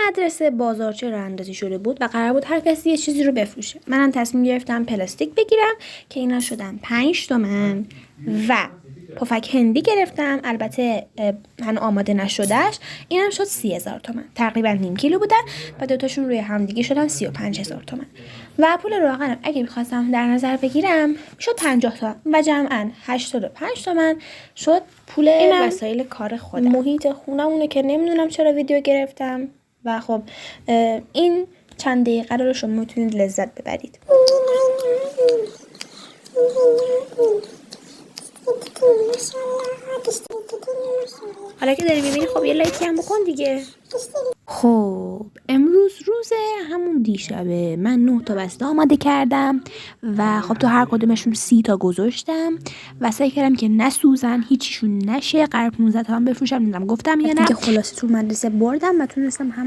مدرسه بازارچه راه اندازی شده بود و قرار بود هر کسی یه چیزی رو بفروشه. منم تصمیم گرفتم پلاستیک بگیرم که اینا شدن 5 تومن و پفک هندی گرفتم، البته هنوز آماده نشدهش، اینم شد 30,000 تومن. تقریبا نیم کیلو بودن و دوتاشون روی همدیگه شدن 35,000 تومن. و پول روغنم اگه میخواستم در نظر بگیرم شد 50 تومن و جمعا 85 تومن شد پول وسایل کار خودم. محیط خونمونه که نمیدونم چرا ویدیو گرفتم و خب این چند دقیقه رو شما میتونید لذت ببرید. حالا که داری میبینی خب یه لایکی هم بکن دیگه. خب امروز روز همون دیشبه من 9 تا بسته آماده کردم و خب تو هر کدومشون 30 تا گذاشتم و سعی کردم که نسوزن، هیچیشون نشه. قرار 15 تا هم بفروشم، نمیدونم گفتم یا نه. که خلاصه تو مدرسه بردم و تونستم همه